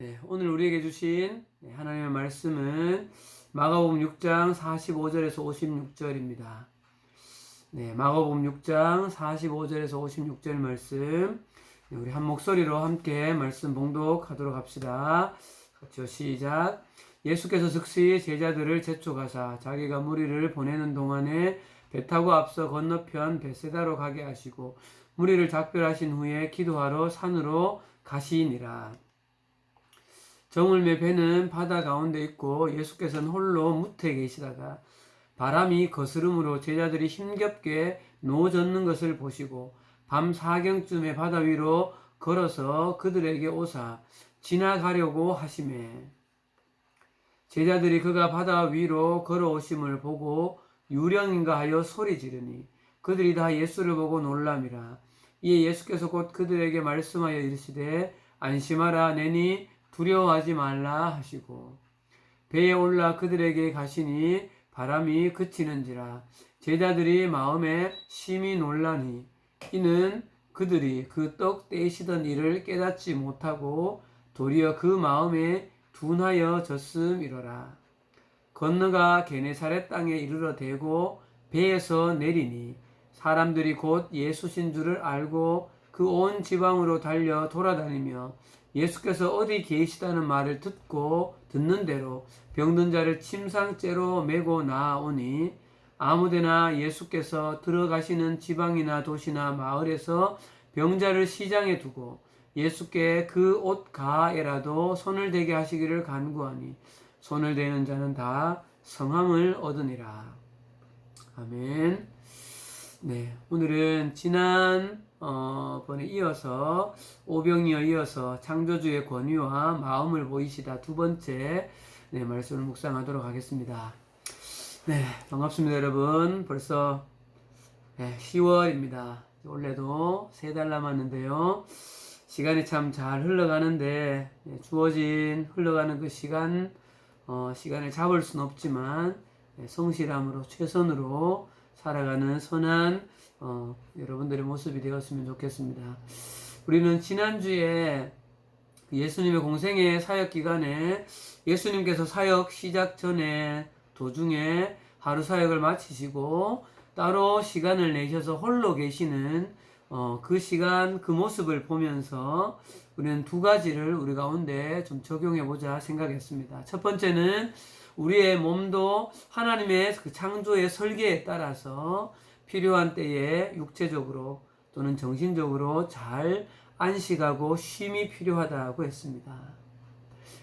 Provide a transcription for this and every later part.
네, 오늘 우리에게 주신 하나님의 말씀은 마가복음 6장 45절에서 56절입니다. 네, 마가복음 6장 45절에서 56절 말씀, 우리 한 목소리로 함께 말씀 봉독하도록 합시다. 같이요, 시작. 예수께서 즉시 제자들을 재촉하사 자기가 무리를 보내는 동안에 배 타고 앞서 건너편 벳세다로 가게 하시고 무리를 작별하신 후에 기도하러 산으로 가시니라. 정을매 배는 바다 가운데 있고 예수께서는 홀로 무태에 계시다가 바람이 거스름으로 제자들이 힘겹게 노젓는 것을 보시고 밤 사경쯤에 바다 위로 걸어서 그들에게 오사 지나가려고 하시매 제자들이 그가 바다 위로 걸어오심을 보고 유령인가 하여 소리 지르니 그들이 다 예수를 보고 놀람이라. 이에 예수께서 곧 그들에게 말씀하여 이르시되 안심하라 내니 두려워하지 말라 하시고 배에 올라 그들에게 가시니 바람이 그치는지라. 제자들이 마음에 심히 놀라니 이는 그들이 그 떡 떼시던 일을 깨닫지 못하고 도리어 그 마음에 둔하여 졌음이로라. 건너가 게네사렛 땅에 이르러 대고 배에서 내리니 사람들이 곧 예수신 줄을 알고 그 온 지방으로 달려 돌아다니며 예수께서 어디 계시다는 말을 듣는 대로 병든 자를 침상째로 메고 나아오니 아무데나 예수께서 들어가시는 지방이나 도시나 마을에서 병자를 시장에 두고 예수께 그 옷 가에라도 손을 대게 하시기를 간구하니 손을 대는 자는 다 성함을 얻으니라. 아멘. 네, 오늘은 지난 번에 이어서 오병이어 이어서 창조주의 권위와 마음을 보이시다 두 번째 말씀을 묵상하도록 하겠습니다. 네, 반갑습니다 여러분. 벌써 10월입니다. 올해도 3달 남았는데요. 시간이 참 잘 흘러가는데 주어진 흘러가는 그 시간을 잡을 수는 없지만 성실함으로 최선으로 살아가는 선한 여러분들의 모습이 되었으면 좋겠습니다. 우리는 지난주에 예수님의 공생의 사역 기간에 예수님께서 사역 시작 전에 도중에 하루 사역을 마치시고 따로 시간을 내셔서 홀로 계시는 그 시간 그 모습을 보면서 우리는 두 가지를 우리 가운데 좀 적용해 보자 생각했습니다. 첫 번째는 우리의 몸도 하나님의 그 창조의 설계에 따라서 필요한 때에 육체적으로 또는 정신적으로 잘 안식하고 쉼이 필요하다고 했습니다.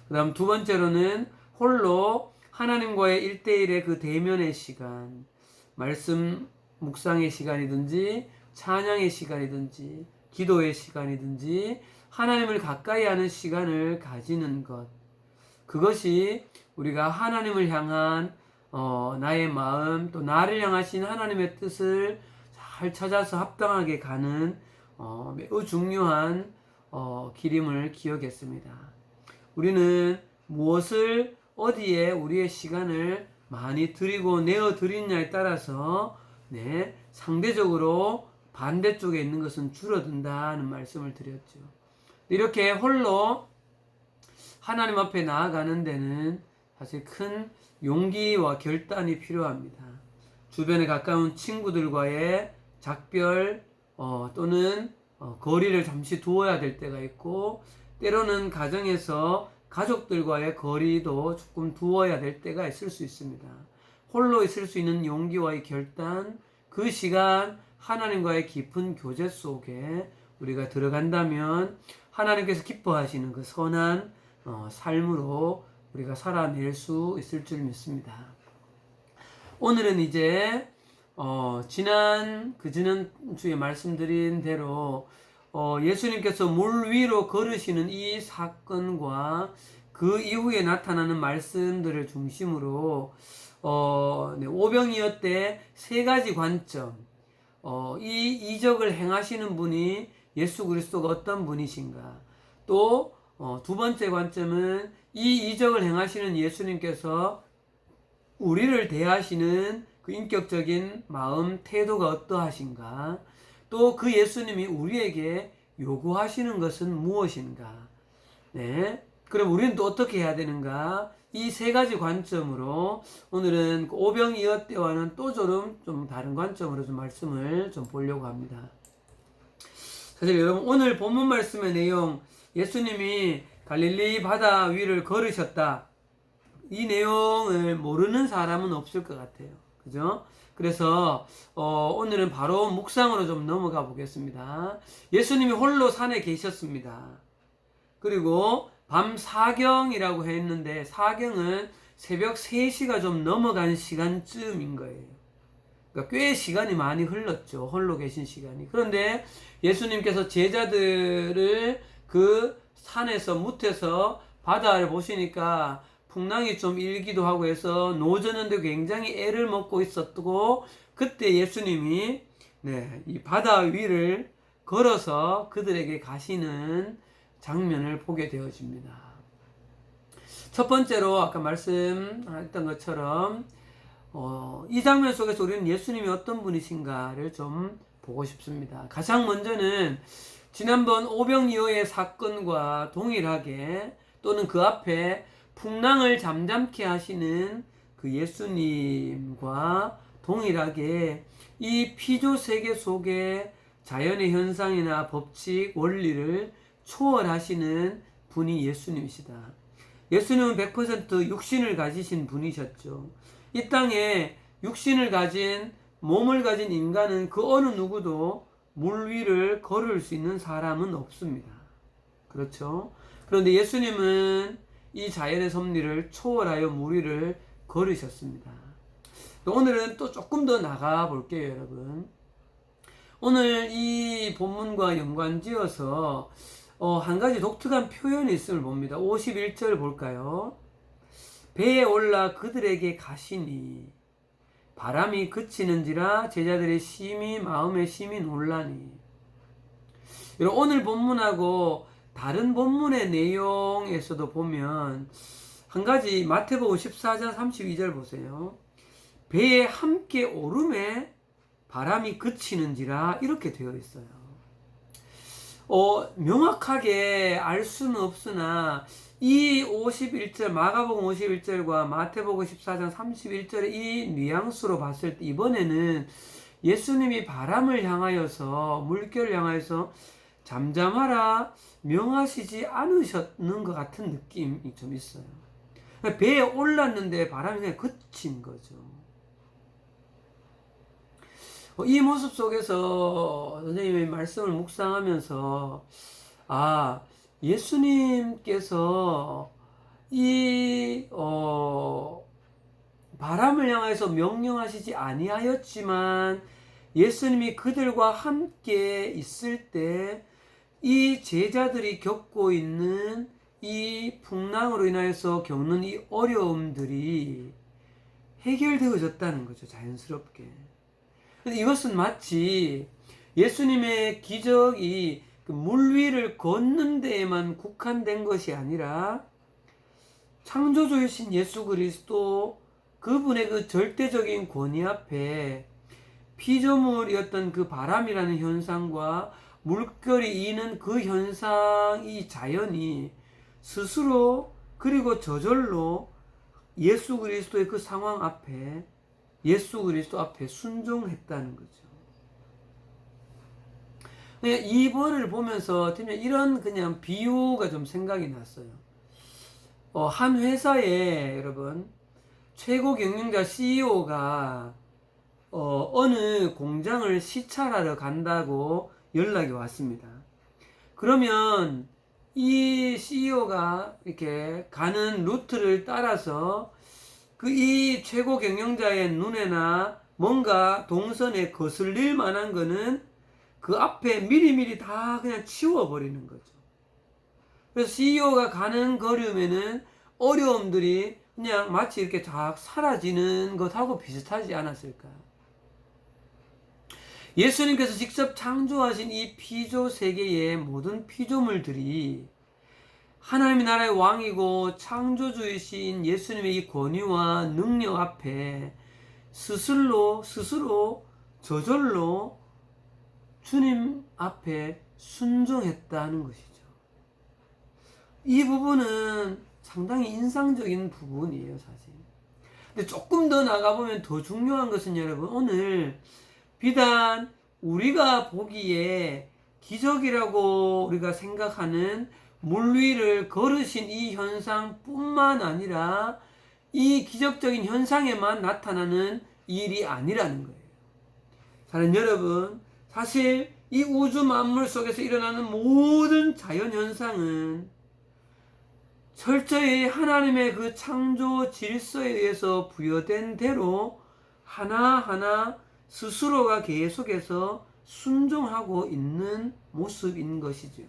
그 다음 두 번째로는 홀로 하나님과의 1대1의 그 대면의 시간, 말씀 묵상의 시간이든지 찬양의 시간이든지 기도의 시간이든지 하나님을 가까이 하는 시간을 가지는 것, 그것이 우리가 하나님을 향한 나의 마음 또 나를 향하신 하나님의 뜻을 잘 찾아서 합당하게 가는 매우 중요한 길임을 기억했습니다. 우리는 무엇을 어디에 우리의 시간을 많이 드리고 내어 드리느냐에 따라서 상대적으로 반대쪽에 있는 것은 줄어든다는 말씀을 드렸죠. 이렇게 홀로 하나님 앞에 나아가는 데는 사실 큰 용기와 결단이 필요합니다. 주변에 가까운 친구들과의 작별 또는 거리를 잠시 두어야 될 때가 있고 때로는 가정에서 가족들과의 거리도 조금 두어야 될 때가 있을 수 있습니다. 홀로 있을 수 있는 용기와의 결단, 그 시간 하나님과의 깊은 교제 속에 우리가 들어간다면 하나님께서 기뻐하시는 그 선한 삶으로 우리가 살아낼 수 있을 줄 믿습니다. 오늘은 이제 지난 주에 말씀드린 대로 예수님께서 물 위로 걸으시는 이 사건과 그 이후에 나타나는 말씀들을 중심으로 오병이어 때 3가지 관점, 이 이적을 행하시는 분이 예수 그리스도가 어떤 분이신가, 또 두 번째 관점은 이 이적을 행하시는 예수님께서 우리를 대하시는 그 인격적인 마음, 태도가 어떠하신가, 또 그 예수님이 우리에게 요구하시는 것은 무엇인가. 그럼 우리는 또 어떻게 해야 되는가? 이 세 가지 관점으로 오늘은 그 오병이어 때와는 또 좀 다른 관점으로 좀 말씀을 좀 보려고 합니다. 사실 여러분 오늘 본문 말씀의 내용, 예수님이 갈릴리 바다 위를 걸으셨다, 이 내용을 모르는 사람은 없을 것 같아요. 그죠? 그래서 오늘은 바로 묵상으로 좀 넘어가 보겠습니다. 예수님이 홀로 산에 계셨습니다. 그리고 밤 사경이라고 했는데, 사경은 새벽 3시가 좀 넘어간 시간쯤인 거예요. 그러니까 꽤 시간이 많이 흘렀죠. 홀로 계신 시간이. 그런데 예수님께서 제자들을 그 산에서 무태서 바다를 보시니까 풍랑이 좀 일기도 하고 해서 노젓는데 굉장히 애를 먹고 있었고, 그때 예수님이 이 바다 위를 걸어서 그들에게 가시는 장면을 보게 되어집니다. 첫 번째로 아까 말씀했던 것처럼 이 장면 속에서 우리는 예수님이 어떤 분이신가를 좀 보고 싶습니다. 가장 먼저는 지난번 오병이어의 사건과 동일하게, 또는 그 앞에 풍랑을 잠잠케 하시는 그 예수님과 동일하게 이 피조 세계 속에 자연의 현상이나 법칙, 원리를 초월하시는 분이 예수님이시다. 예수님은 100% 육신을 가지신 분이셨죠. 이 땅에 육신을 가진, 몸을 가진 인간은 그 어느 누구도 물 위를 걸을 수 있는 사람은 없습니다. 그렇죠? 그런데 예수님은 이 자연의 섭리를 초월하여 물 위를 걸으셨습니다. 오늘은 또 조금 더 나가 볼게요, 여러분. 오늘 이 본문과 연관지어서 한 가지 독특한 표현이 있음을 봅니다. 51절 볼까요? 배에 올라 그들에게 가시니 바람이 그치는지라 제자들의 마음에 심히 놀라니. 여러분, 오늘 본문하고 다른 본문의 내용에서도 보면 한 가지, 마태복음 14장 32절 보세요. 배에 함께 오름에 바람이 그치는지라 이렇게 되어 있어요. 명확하게 알 수는 없으나 이 51절, 마가복음 51절과 마태복음 14장 31절의 이 뉘앙스로 봤을 때 이번에는 예수님이 바람을 향하여서, 물결을 향하여서 잠잠하라 명하시지 않으셨는 것 같은 느낌이 좀 있어요. 배에 올랐는데 바람이 그냥 그친 거죠. 이 모습 속에서 선생님의 말씀을 묵상하면서, 예수님께서 이 바람을 향해서 명령하시지 아니하였지만 예수님이 그들과 함께 있을 때 이 제자들이 겪고 있는 이 풍랑으로 인하여서 겪는 이 어려움들이 해결되어졌다는 거죠, 자연스럽게. 근데 이것은 마치 예수님의 기적이 그 물 위를 걷는 데에만 국한된 것이 아니라 창조주이신 예수 그리스도, 그분의 그 절대적인 권위 앞에 피조물이었던 그 바람이라는 현상과 물결이 이는 그 현상, 이 자연이 스스로, 그리고 저절로 예수 그리스도의 그 상황 앞에, 예수 그리스도 앞에 순종했다는 거죠. 이 벌을 보면서 이런 그냥 비유가 좀 생각이 났어요. 한 회사에 여러분, 최고 경영자 CEO가 어느 공장을 시찰하러 간다고 연락이 왔습니다. 그러면 이 CEO가 이렇게 가는 루트를 따라서 이 최고 경영자의 눈에나 뭔가 동선에 거슬릴 만한 거는 그 앞에 미리미리 다 그냥 치워버리는 거죠. 그래서 CEO가 가는 걸음에는 어려움들이 그냥 마치 이렇게 다 사라지는 것하고 비슷하지 않았을까. 예수님께서 직접 창조하신 이 피조 세계의 모든 피조물들이 하나님의 나라의 왕이고 창조주이신 예수님의 이 권위와 능력 앞에 스스로 저절로 주님 앞에 순종했다는 것이죠. 이 부분은 상당히 인상적인 부분이에요, 사실. 근데 조금 더 나가보면 더 중요한 것은 여러분, 오늘 비단 우리가 보기에 기적이라고 우리가 생각하는 물 위를 걸으신 이 현상뿐만 아니라 이 기적적인 현상에만 나타나는 일이 아니라는 거예요. 사랑하는 여러분, 사실 이 우주 만물 속에서 일어나는 모든 자연 현상은 철저히 하나님의 그 창조 질서에 의해서 부여된 대로 하나하나 스스로가 계속해서 순종하고 있는 모습인 것이죠.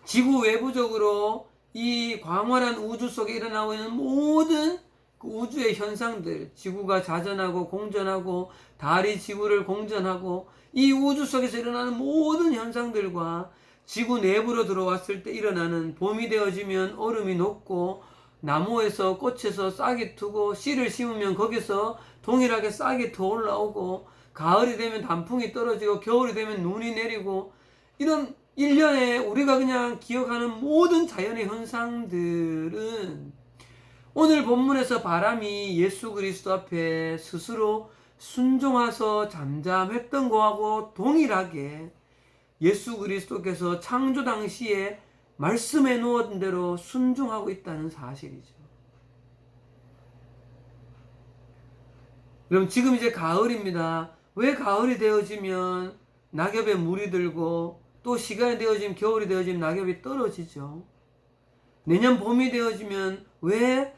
지구 외부적으로 이 광활한 우주 속에 일어나고 있는 모든 그 우주의 현상들, 지구가 자전하고 공전하고 달이 지구를 공전하고 이 우주 속에서 일어나는 모든 현상들과 지구 내부로 들어왔을 때 일어나는, 봄이 되어지면 얼음이 녹고 나무에서 꽃에서 싹이 트고 씨를 심으면 거기서 동일하게 싹이 더 올라오고, 가을이 되면 단풍이 떨어지고 겨울이 되면 눈이 내리고, 이런 1년에 우리가 그냥 기억하는 모든 자연의 현상들은 오늘 본문에서 바람이 예수 그리스도 앞에 스스로 순종하서 잠잠했던 거하고 동일하게 예수 그리스도께서 창조 당시에 말씀해 놓은 대로 순종하고 있다는 사실이죠. 그럼 지금 이제 가을입니다. 왜 가을이 되어지면 낙엽에 물이 들고 또 시간이 되어지면, 겨울이 되어지면 낙엽이 떨어지죠. 내년 봄이 되어지면 왜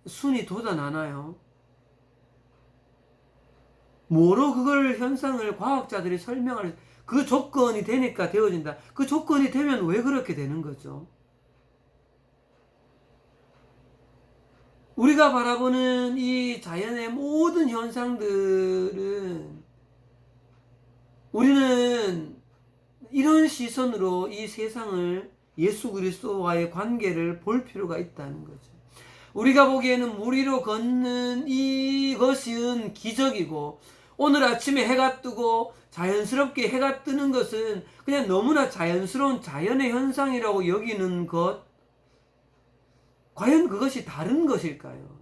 순이 돋아나나요? 뭐로 그걸 현상을 과학자들이 설명할, 그 조건이 되니까 되어진다. 그 조건이 되면 왜 그렇게 되는 거죠? 우리가 바라보는 이 자연의 모든 현상들은 우리는 이런 시선으로 이 세상을, 예수 그리스도와의 관계를 볼 필요가 있다는 거죠. 우리가 보기에는 물 위로 걷는 이것은 기적이고, 오늘 아침에 해가 뜨고 자연스럽게 해가 뜨는 것은 그냥 너무나 자연스러운 자연의 현상이라고 여기는 것, 과연 그것이 다른 것일까요?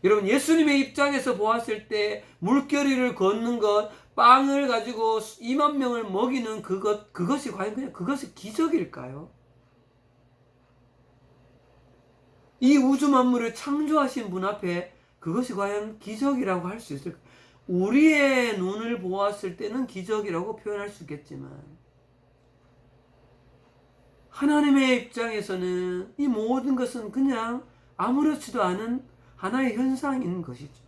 여러분, 예수님의 입장에서 보았을 때 물결위를 걷는 것, 빵을 가지고 2만 명을 먹이는 그것이 과연 그냥 그것이 기적일까요? 이 우주 만물을 창조하신 분 앞에 그것이 과연 기적이라고 할 수 있을까요? 우리의 눈을 보았을 때는 기적이라고 표현할 수 있겠지만, 하나님의 입장에서는 이 모든 것은 그냥 아무렇지도 않은 하나의 현상인 것이죠.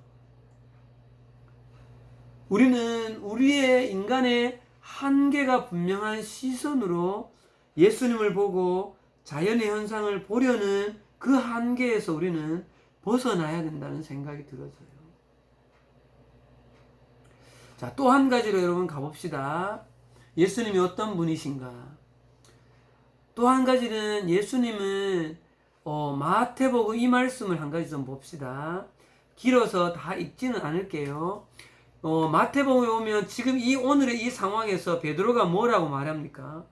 우리는 우리의 인간의 한계가 분명한 시선으로 예수님을 보고 자연의 현상을 보려는 그 한계에서 우리는 벗어나야 된다는 생각이 들어져요. 자, 또 한 가지로 여러분 가봅시다. 예수님이 어떤 분이신가? 또 한 가지는 예수님은 마태복음 이 말씀을 한 가지 좀 봅시다. 길어서 다 읽지는 않을게요. 마태복음에 보면 지금 오늘의 이 상황에서 베드로가 뭐라고 말합니까?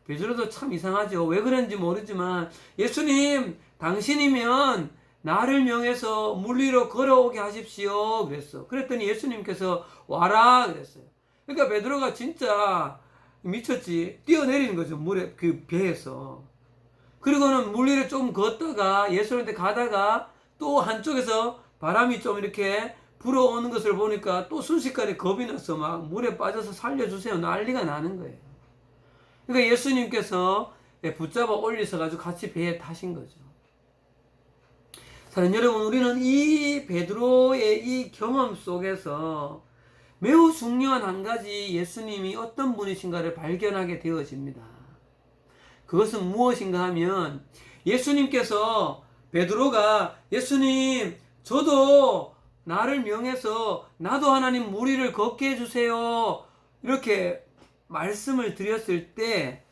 베드로도 참 이상하죠. 왜 그런지 모르지만, 예수님, 당신이면 나를 명해서 물 위로 걸어오게 하십시오 그랬어. 그랬더니 예수님께서 와라 그랬어요. 그러니까 베드로가 진짜 미쳤지. 뛰어내리는 거죠, 물에, 그 배에서. 그리고는 물 위를 좀 걷다가 예수님한테 가다가 또 한쪽에서 바람이 좀 이렇게 불어오는 것을 보니까 또 순식간에 겁이 나서 막 물에 빠져서 살려주세요 난리가 나는 거예요. 그러니까 예수님께서 붙잡아 올리셔 가지고 같이 배에 타신 거죠. 사랑하는 여러분, 우리는 이 베드로의 이 경험 속에서 매우 중요한 한 가지, 예수님이 어떤 분이신가를 발견하게 되어집니다. 그것은 무엇인가 하면, 예수님께서 베드로가 예수님, 저도 나를 명해서 나도 하나님 물 위를 걷게 해주세요 이렇게 말씀을 드렸을 때,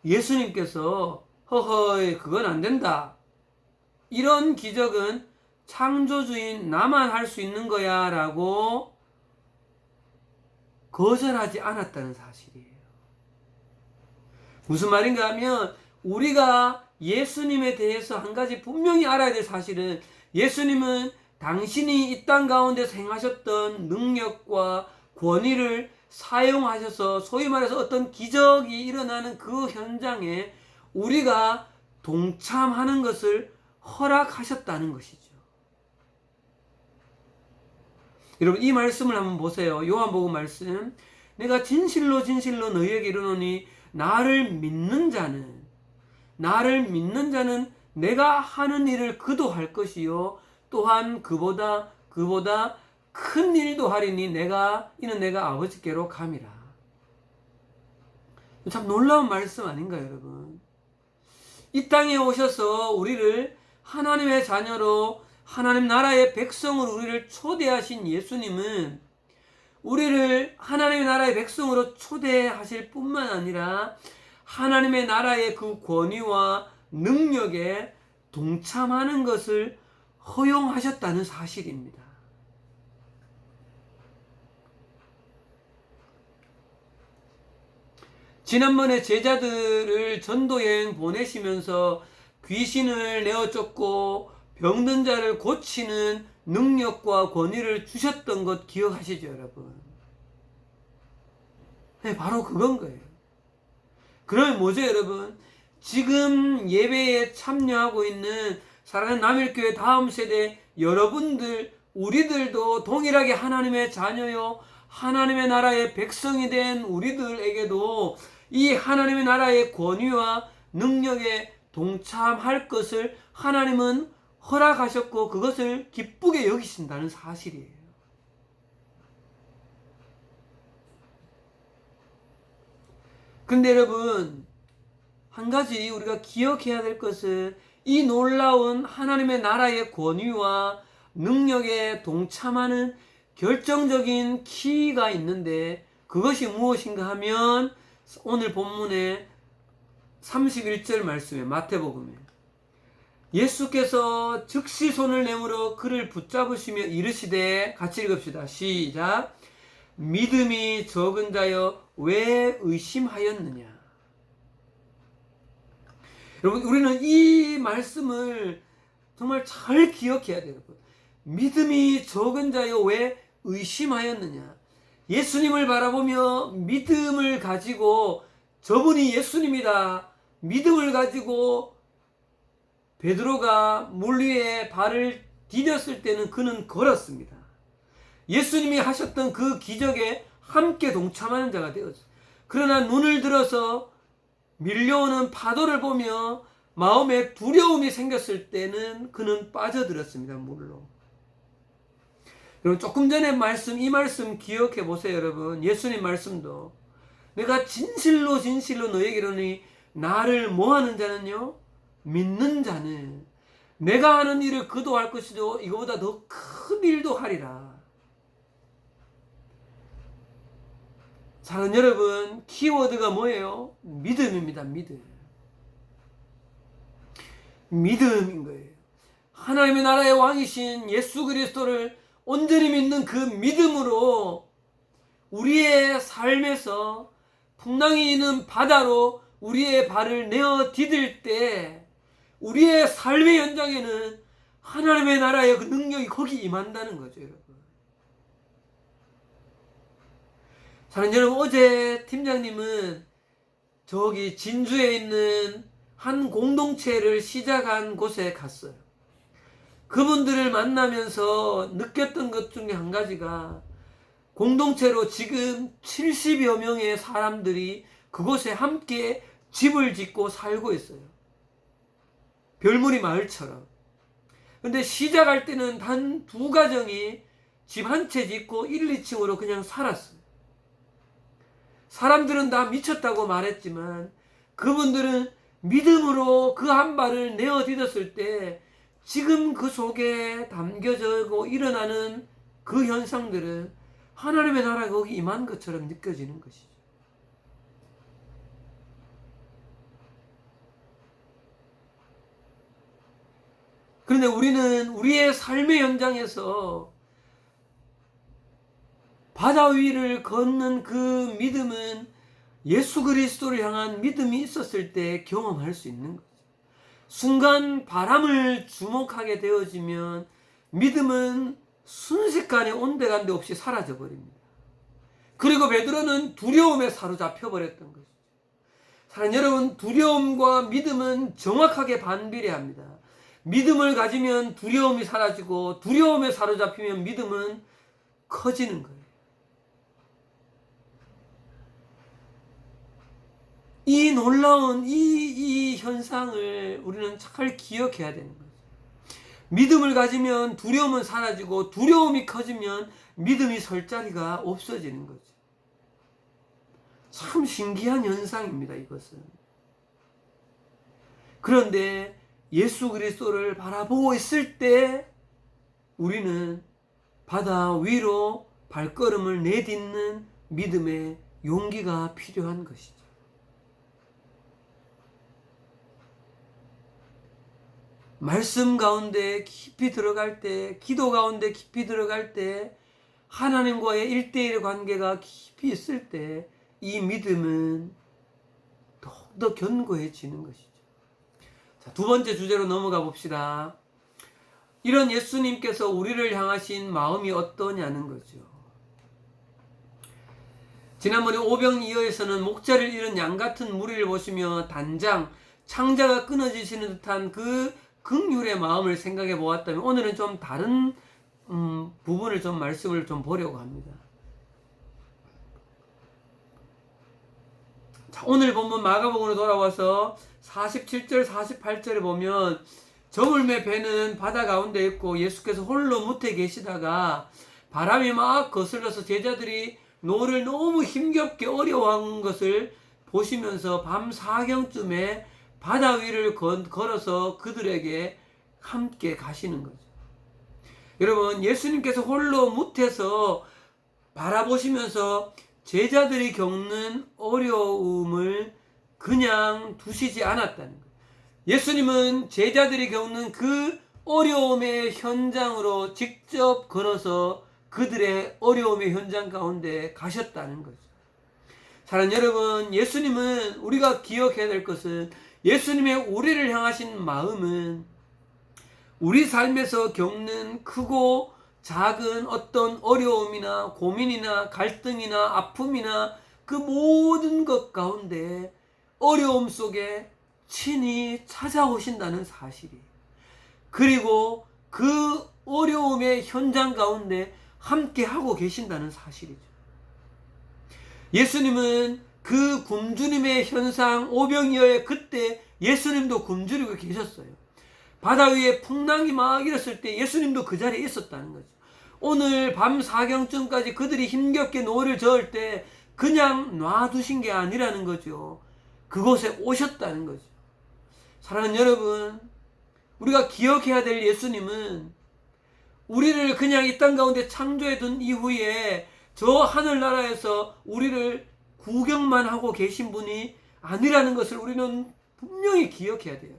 예수님께서 허허이 그건 안 된다, 이런 기적은 창조주인 나만 할 수 있는 거야 라고 거절하지 않았다는 사실이에요. 무슨 말인가 하면, 우리가 예수님에 대해서 한 가지 분명히 알아야 될 사실은, 예수님은 당신이 이 땅 가운데서 행하셨던 능력과 권위를 사용하셔서 소위 말해서 어떤 기적이 일어나는 그 현장에 우리가 동참하는 것을 허락하셨다는 것이죠. 여러분, 이 말씀을 한번 보세요. 요한복음 말씀. 내가 진실로 진실로 너희에게 이르노니 나를 믿는 자는 내가 하는 일을 그도 할 것이요 또한 그보다 큰 일도 하리니 이는 내가 아버지께로 감이라. 참 놀라운 말씀 아닌가요, 여러분? 이 땅에 오셔서 우리를 하나님의 자녀로, 하나님 나라의 백성으로 우리를 초대하신 예수님은 우리를 하나님의 나라의 백성으로 초대하실 뿐만 아니라 하나님의 나라의 그 권위와 능력에 동참하는 것을 허용하셨다는 사실입니다. 지난번에 제자들을 전도여행 보내시면서 귀신을 내어 쫓고 병든 자를 고치는 능력과 권위를 주셨던 것 기억하시죠, 여러분? 네, 바로 그건 거예요. 그러면 뭐죠, 여러분? 지금 예배에 참여하고 있는 사랑하는 남일교회 다음 세대 여러분들, 우리들도 동일하게 하나님의 자녀요, 하나님의 나라의 백성이 된 우리들에게도 이 하나님의 나라의 권위와 능력에 동참할 것을 하나님은 허락하셨고 그것을 기쁘게 여기신다는 사실이에요. 근데 여러분, 한 가지 우리가 기억해야 될 것은 이 놀라운 하나님의 나라의 권위와 능력에 동참하는 결정적인 키가 있는데, 그것이 무엇인가 하면 오늘 본문의 31절 말씀에, 마태복음에 예수께서 즉시 손을 내밀어 그를 붙잡으시며 이르시되, 같이 읽읍시다. 시작. 믿음이 적은 자여 왜 의심하였느냐. 여러분, 우리는 이 말씀을 정말 잘 기억해야 돼요. 여러분, 믿음이 적은 자여 왜 의심하였느냐. 예수님을 바라보며 믿음을 가지고, 저분이 예수님이다, 믿음을 가지고 베드로가 물 위에 발을 디뎠을 때는 그는 걸었습니다. 예수님이 하셨던 그 기적에 함께 동참하는 자가 되었어요. 그러나 눈을 들어서 밀려오는 파도를 보며 마음에 두려움이 생겼을 때는 그는 빠져들었습니다, 물로. 여러분, 조금 전에 이 말씀 기억해 보세요, 여러분. 예수님 말씀도 내가 진실로 진실로 너에게 이르노니 나를 뭐하는 자는요, 믿는 자는 내가 하는 일을 그도 할 것이요 이거보다 더 큰 일도 하리라. 사랑하는 여러분, 키워드가 뭐예요? 믿음입니다. 믿음인 거예요. 하나님의 나라의 왕이신 예수 그리스도를 온전히 믿는 그 믿음으로 우리의 삶에서 풍랑이 있는 바다로 우리의 발을 내어 디딜 때 우리의 삶의 현장에는 하나님의 나라의 그 능력이 거기 임한다는 거죠, 여러분. 사랑하는 여러분, 어제 팀장님은 저기 진주에 있는 한 공동체를 시작한 곳에 갔어요. 그분들을 만나면서 느꼈던 것 중에 한 가지가, 공동체로 지금 70여 명의 사람들이 그곳에 함께 집을 짓고 살고 있어요. 별무리 마을처럼. 근데 시작할 때는 단 2가정이 집 한 채 짓고 1, 2층으로 그냥 살았어요. 사람들은 다 미쳤다고 말했지만 그분들은 믿음으로 그 한 발을 내어 디뎠을 때 지금 그 속에 담겨지고 일어나는 그 현상들은 하나님의 나라가 거기 임한 것처럼 느껴지는 것이죠. 그런데 우리는 우리의 삶의 현장에서 바다 위를 걷는 그 믿음은 예수 그리스도를 향한 믿음이 있었을 때 경험할 수 있는 거죠. 순간 바람을 주목하게 되어지면 믿음은 순식간에 온데간데 없이 사라져 버립니다. 그리고 베드로는 두려움에 사로잡혀 버렸던 것이죠. 사랑하는 여러분, 두려움과 믿음은 정확하게 반비례합니다. 믿음을 가지면 두려움이 사라지고 두려움에 사로잡히면 믿음은 커지는 거예요. 이 놀라운 이 현상을 우리는 잘 기억해야 되는 거죠. 믿음을 가지면 두려움은 사라지고 두려움이 커지면 믿음이 설 자리가 없어지는 거죠. 참 신기한 현상입니다, 이것은. 그런데 예수 그리스도를 바라보고 있을 때 우리는 바다 위로 발걸음을 내딛는 믿음의 용기가 필요한 것이죠. 말씀 가운데 깊이 들어갈 때, 기도 가운데 깊이 들어갈 때, 하나님과의 1:1 관계가 깊이 있을 때 이 믿음은 더욱더 견고해지는 것이죠. 자, 두 번째 주제로 넘어가 봅시다. 이런 예수님께서 우리를 향하신 마음이 어떠냐는 거죠. 지난번에 오병이어에서는 목자를 잃은 양 같은 무리를 보시며 단장, 창자가 끊어지시는 듯한 그 긍휼의 마음을 생각해 보았다면 오늘은 좀 다른 부분을 좀 말씀을 좀 보려고 합니다. 자, 오늘 본문 마가복음으로 돌아와서 47절 48절에 보면 저물매 배는 바다 가운데 있고 예수께서 홀로 무태 계시다가 바람이 막 거슬러서 제자들이 노를 너무 힘겹게 어려워한 것을 보시면서 밤 4경쯤에 바다 위를 걸어서 그들에게 함께 가시는 거죠. 여러분, 예수님께서 홀로 무태서 바라보시면서 제자들이 겪는 어려움을 그냥 두시지 않았다는 거예요. 예수님은 제자들이 겪는 그 어려움의 현장으로 직접 걸어서 그들의 어려움의 현장 가운데 가셨다는 거죠. 사랑하는 여러분, 예수님은 우리가 기억해야 될 것은 예수님의 우리를 향하신 마음은 우리 삶에서 겪는 크고 작은 어떤 어려움이나 고민이나 갈등이나 아픔이나 그 모든 것 가운데 어려움 속에 친히 찾아오신다는 사실이, 그리고 그 어려움의 현장 가운데 함께 하고 계신다는 사실이죠. 예수님은 그 굶주림의 현상, 오병이어의 그때 예수님도 굶주리고 계셨어요. 바다 위에 풍랑이 막 일었을 때 예수님도 그 자리에 있었다는 거죠. 오늘 밤 4경쯤까지 그들이 힘겹게 노를 저을 때 그냥 놔두신 게 아니라는 거죠. 그곳에 오셨다는 거죠. 사랑하는 여러분, 우리가 기억해야 될 예수님은 우리를 그냥 이 땅 가운데 창조해 둔 이후에 저 하늘나라에서 우리를 구경만 하고 계신 분이 아니라는 것을 우리는 분명히 기억해야 돼요.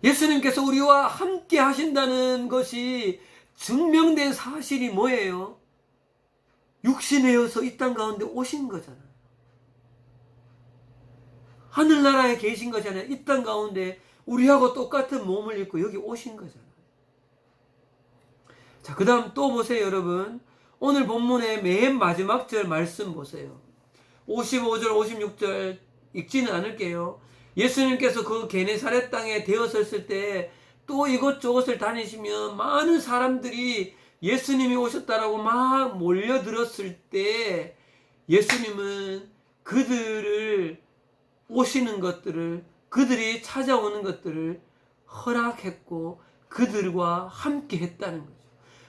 예수님께서 우리와 함께 하신다는 것이 증명된 사실이 뭐예요? 육신이어서 이 땅 가운데 오신 거잖아요. 하늘나라에 계신 거잖아요. 이 땅 가운데 우리하고 똑같은 몸을 입고 여기 오신 거잖아요. 자, 그 다음 또 보세요, 여러분. 오늘 본문의 맨 마지막 절 말씀 보세요. 55절, 56절 읽지는 않을게요. 예수님께서 그 게네사렛 땅에 되어섰을 때 또 이곳저곳을 다니시면 많은 사람들이 예수님이 오셨다라고 막 몰려들었을 때 예수님은 그들을 오시는 것들을, 그들이 찾아오는 것들을 허락했고 그들과 함께 했다는 거죠.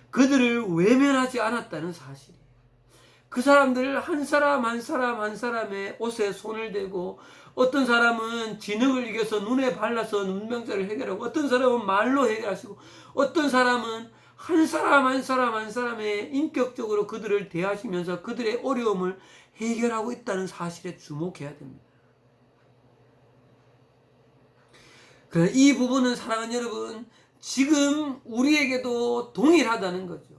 그들을 외면하지 않았다는 사실이에요. 그 사람들 한 사람 한 사람 한 사람의 옷에 손을 대고, 어떤 사람은 진흙을 이겨서 눈에 발라서 눈병자를 해결하고, 어떤 사람은 말로 해결하시고, 어떤 사람은 한 사람 한 사람 한 사람의 인격적으로 그들을 대하시면서 그들의 어려움을 해결하고 있다는 사실에 주목해야 됩니다. 그래서 이 부분은 사랑하는 여러분, 지금 우리에게도 동일하다는 거죠.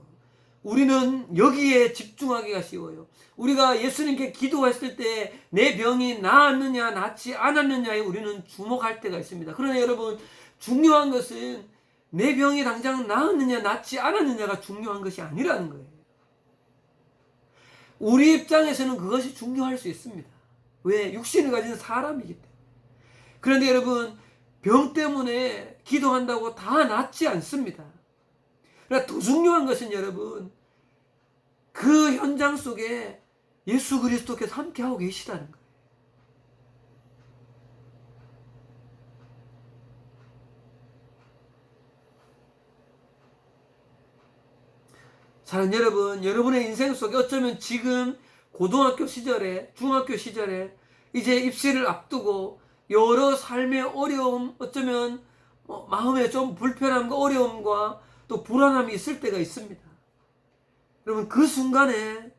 우리는 여기에 집중하기가 쉬워요. 우리가 예수님께 기도했을 때 내 병이 나았느냐 낫지 않았느냐에 우리는 주목할 때가 있습니다. 그러나 여러분, 중요한 것은 내 병이 당장 나았느냐 낫지 않았느냐가 중요한 것이 아니라는 거예요. 우리 입장에서는 그것이 중요할 수 있습니다. 왜? 육신을 가진 사람이기 때문에. 그런데 여러분, 병 때문에 기도한다고 다 낫지 않습니다. 그러나 더 중요한 것은 여러분, 그 현장 속에 예수 그리스도께서 함께하고 계시다는 거예요. 사랑하는 여러분, 여러분의 인생 속에 어쩌면 지금 고등학교 시절에, 중학교 시절에 이제 입시를 앞두고 여러 삶의 어려움, 어쩌면 마음에 좀 불편함과 어려움과 또 불안함이 있을 때가 있습니다. 여러분, 그 순간에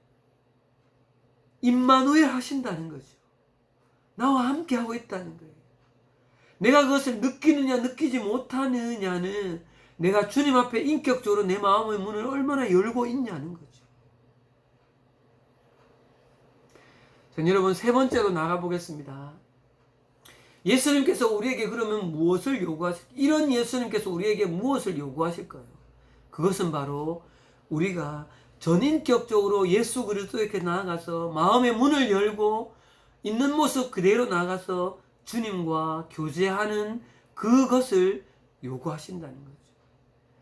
임마누엘 하신다는 거죠. 나와 함께 하고 있다는 거예요. 내가 그것을 느끼느냐 느끼지 못하느냐는 내가 주님 앞에 인격적으로 내 마음의 문을 얼마나 열고 있냐는 거죠. 자, 여러분, 세 번째로 나가보겠습니다. 예수님께서 우리에게 그러면 무엇을 요구하실까요? 이런 예수님께서 우리에게 무엇을 요구하실까요? 그것은 바로 우리가 전인격적으로 예수 그리스도에게 나아가서 마음의 문을 열고 있는 모습 그대로 나가서 주님과 교제하는 그것을 요구하신다는 거죠.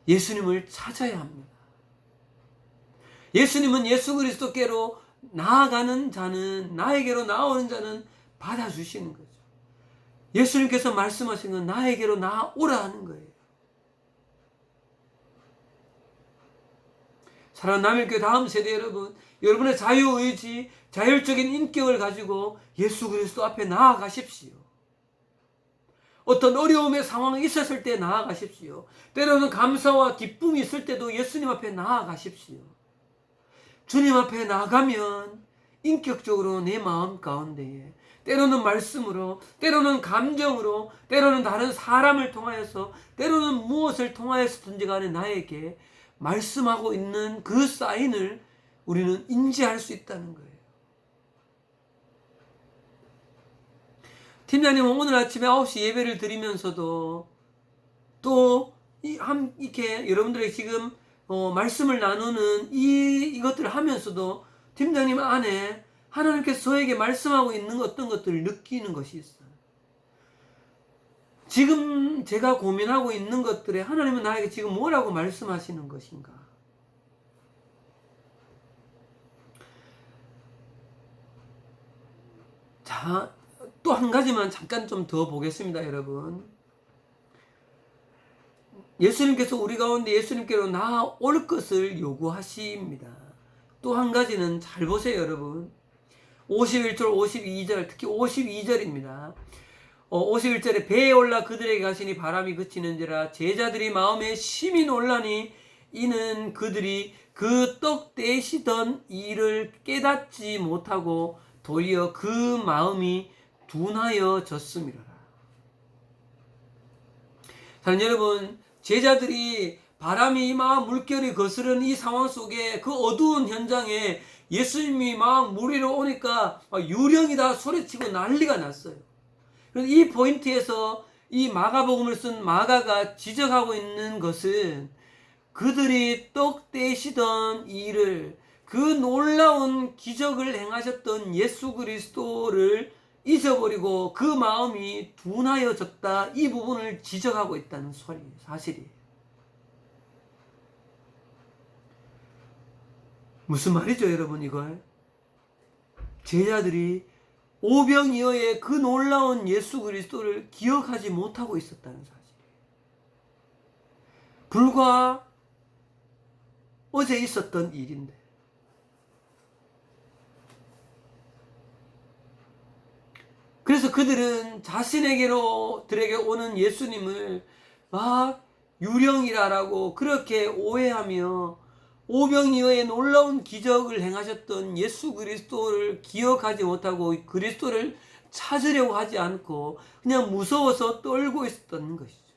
예수님을 찾아야 합니다. 예수님은 예수 그리스도께로 나아가는 자는, 나에게로 나오는 자는 받아주시는 거죠. 예수님께서 말씀하신 건 나에게로 나오라 하는 거예요. 사랑하는 남일교회 다음 세대 여러분, 여러분의 자유의지, 자율적인 인격을 가지고 예수 그리스도 앞에 나아가십시오. 어떤 어려움의 상황이 있었을 때 나아가십시오. 때로는 감사와 기쁨이 있을 때도 예수님 앞에 나아가십시오. 주님 앞에 나가면 인격적으로 내 마음 가운데에 때로는 말씀으로, 때로는 감정으로, 때로는 다른 사람을 통하여서, 때로는 무엇을 통하여서든지 간에 나에게 말씀하고 있는 그 사인을 우리는 인지할 수 있다는 거예요. 팀장님은 오늘 아침에 9시 예배를 드리면서도 또 이렇게 여러분들에게 지금 말씀을 나누는 이것들을 하면서도 팀장님 안에 하나님께서 저에게 말씀하고 있는 어떤 것들을 느끼는 것이 있어요. 지금 제가 고민하고 있는 것들에 하나님은 나에게 지금 뭐라고 말씀하시는 것인가? 자, 또 한 가지만 잠깐 좀 더 보겠습니다, 여러분. 예수님께서 우리 가운데 예수님께로 나아올 것을 요구하십니다. 또 한 가지는 잘 보세요, 여러분. 51절, 52절, 특히 52절입니다. 51절에 배에 올라 그들에게 가시니 바람이 그치는지라 제자들이 마음에 심히 놀라니 이는 그들이 그 떡 떼시던 일을 깨닫지 못하고 도리어 그 마음이 둔하여졌음이라. 사랑하는 여러분, 제자들이 바람이 막 물결이 거스르는 이 상황 속에 그 어두운 현장에 예수님이 막 물 위로 오니까 유령이다 소리치고 난리가 났어요. 그래서 이 포인트에서 이 마가복음을 쓴 마가가 지적하고 있는 것은 그들이 떡 떼시던 일을, 그 놀라운 기적을 행하셨던 예수 그리스도를 잊어버리고 그 마음이 둔하여졌다, 이 부분을 지적하고 있다는 사실이에요. 무슨 말이죠, 여러분? 이걸 제자들이 오병이어의 그 놀라운 예수 그리스도를 기억하지 못하고 있었다는 사실이에요. 불과 어제 있었던 일인데, 그래서 그들은 자신에게로 들에게 오는 예수님을 막 유령이라고 그렇게 오해하며 오병이어의 놀라운 기적을 행하셨던 예수 그리스도를 기억하지 못하고 그리스도를 찾으려고 하지 않고 그냥 무서워서 떨고 있었던 것이죠.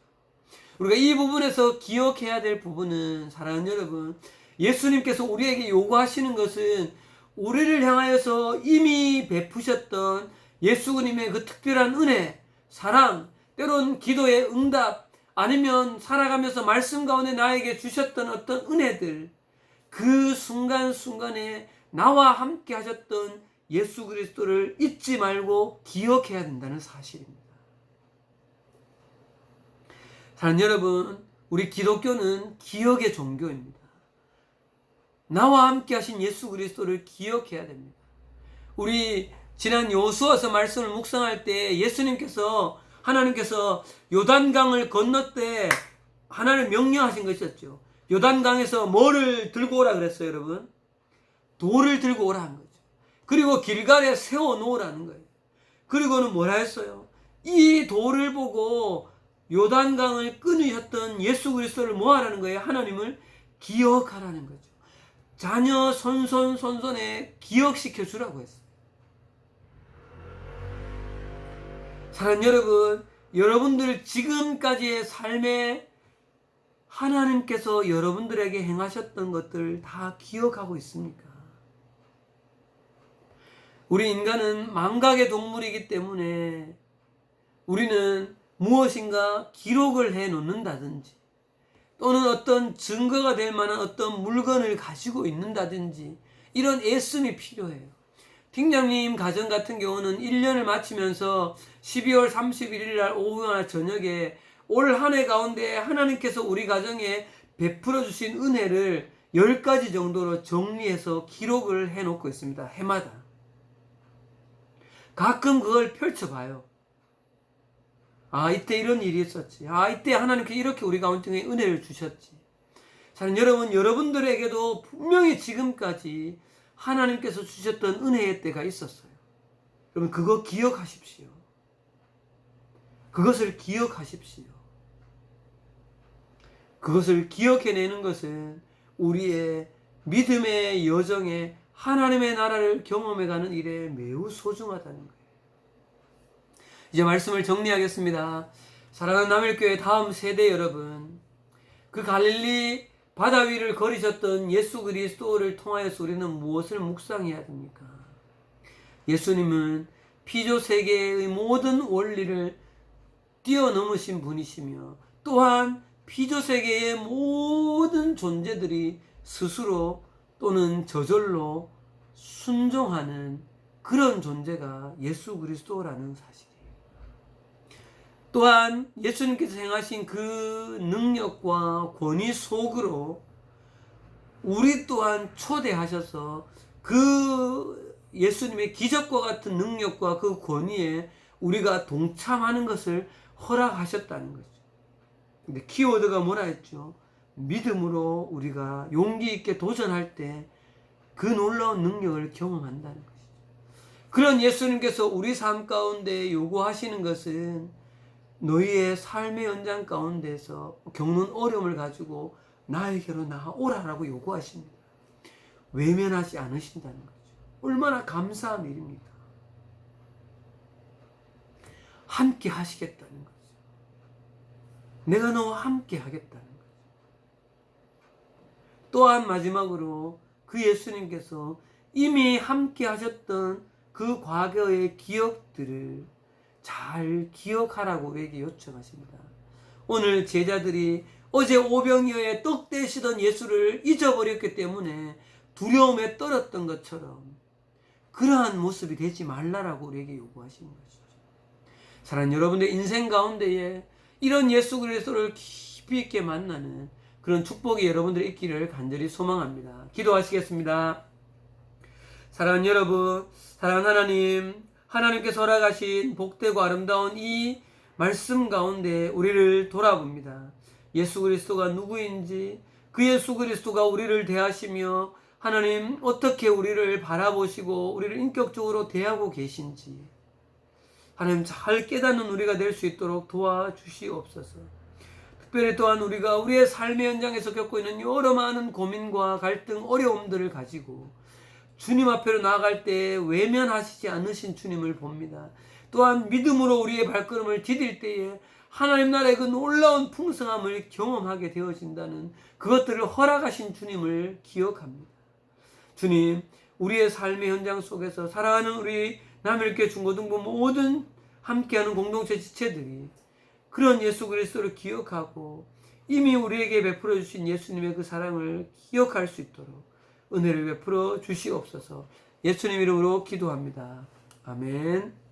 우리가 이 부분에서 기억해야 될 부분은, 사랑하는 여러분, 예수님께서 우리에게 요구하시는 것은 우리를 향하여서 이미 베푸셨던 예수님의 그 특별한 은혜, 사랑, 때론 기도의 응답, 아니면 살아가면서 말씀 가운데 나에게 주셨던 어떤 은혜들, 그 순간순간에 나와 함께 하셨던 예수 그리스도를 잊지 말고 기억해야 된다는 사실입니다. 사랑하는 여러분, 우리 기독교는 기억의 종교입니다. 나와 함께 하신 예수 그리스도를 기억해야 됩니다. 우리 지난 여호수아서 말씀을 묵상할 때 하나님께서 요단강을 건너 때 하나를 명령하신 것이었죠. 요단강에서 뭐를 들고 오라 그랬어요, 여러분? 돌을 들고 오라 한 거죠. 그리고 길갈에 세워 놓으라는 거예요. 그리고는 뭐라 했어요? 이 돌을 보고 요단강을 끊으셨던 예수 그리스도를 뭐 하라는 거예요? 하나님을 기억하라는 거죠. 자녀 손손에 기억시켜 주라고 했어요. 사랑하는 여러분, 여러분들 지금까지의 삶에 하나님께서 여러분들에게 행하셨던 것들 다 기억하고 있습니까? 우리 인간은 망각의 동물이기 때문에 우리는 무엇인가 기록을 해 놓는다든지, 또는 어떤 증거가 될 만한 어떤 물건을 가지고 있는다든지, 이런 애씀이 필요해요. 팀장님 가정 같은 경우는 1년을 마치면서 12월 31일 날 오후나 저녁에 올 한 해 가운데 하나님께서 우리 가정에 베풀어 주신 은혜를 10가지 정도로 정리해서 기록을 해 놓고 있습니다. 해마다. 가끔 그걸 펼쳐봐요. 아, 이때 이런 일이 있었지. 아, 이때 하나님께서 이렇게 우리 가운데 은혜를 주셨지. 사랑하는 여러분, 여러분들에게도 분명히 지금까지 하나님께서 주셨던 은혜의 때가 있었어요. 여러분, 그거 기억하십시오. 그것을 기억하십시오. 그것을 기억해내는 것은 우리의 믿음의 여정에 하나님의 나라를 경험해가는 일에 매우 소중하다는 거예요. 이제 말씀을 정리하겠습니다. 사랑하는 남일교회 다음 세대 여러분, 그 갈릴리 바다 위를 걸으셨던 예수 그리스도를 통하여서 우리는 무엇을 묵상해야 됩니까? 예수님은 피조 세계의 모든 원리를 뛰어넘으신 분이시며, 또한 피조 세계의 모든 존재들이 스스로 또는 저절로 순종하는 그런 존재가 예수 그리스도라는 사실이에요. 또한 예수님께서 행하신 그 능력과 권위 속으로 우리 또한 초대하셔서 그 예수님의 기적과 같은 능력과 그 권위에 우리가 동참하는 것을 허락하셨다는 거죠. 근데 키워드가 뭐라 했죠? 믿음으로 우리가 용기 있게 도전할 때 그 놀라운 능력을 경험한다는 것이죠. 그런 예수님께서 우리 삶 가운데 요구하시는 것은 너희의 삶의 연장 가운데서 겪는 어려움을 가지고 나에게로 나아오라라고 요구하십니다. 외면하지 않으신다는 거죠. 얼마나 감사한 일입니까? 함께 하시겠다는 거죠. 내가 너와 함께 하겠다는 거죠. 또한 마지막으로 그 예수님께서 이미 함께 하셨던 그 과거의 기억들을 잘 기억하라고 우리에게 요청하십니다. 오늘 제자들이 어제 오병이어의 떡 대시던 예수를 잊어버렸기 때문에 두려움에 떨었던 것처럼 그러한 모습이 되지 말라라고 우리에게 요구하시는 것이죠. 사랑하는 여러분의 인생 가운데에 이런 예수 그리스도를 깊이 있게 만나는 그런 축복이 여러분들이 있기를 간절히 소망합니다. 기도하시겠습니다. 사랑하는 여러분, 사랑하는 하나님, 하나님께서 허락하신 복되고 아름다운 이 말씀 가운데 우리를 돌아봅니다. 예수 그리스도가 누구인지, 그 예수 그리스도가 우리를 대하시며 하나님 어떻게 우리를 바라보시고 우리를 인격적으로 대하고 계신지 하나님 잘 깨닫는 우리가 될 수 있도록 도와주시옵소서. 특별히 또한 우리가 우리의 삶의 현장에서 겪고 있는 여러 많은 고민과 갈등, 어려움들을 가지고 주님 앞으로 나아갈 때 외면하시지 않으신 주님을 봅니다. 또한 믿음으로 우리의 발걸음을 디딜 때에 하나님 나라의 그 놀라운 풍성함을 경험하게 되어진다는 그것들을 허락하신 주님을 기억합니다. 주님, 우리의 삶의 현장 속에서 살아가는 우리 남일교회 중고등부 모든 함께하는 공동체 지체들이 그런 예수 그리스도를 기억하고 이미 우리에게 베풀어 주신 예수님의 그 사랑을 기억할 수 있도록 은혜를 베풀어 주시옵소서. 예수님 이름으로 기도합니다. 아멘.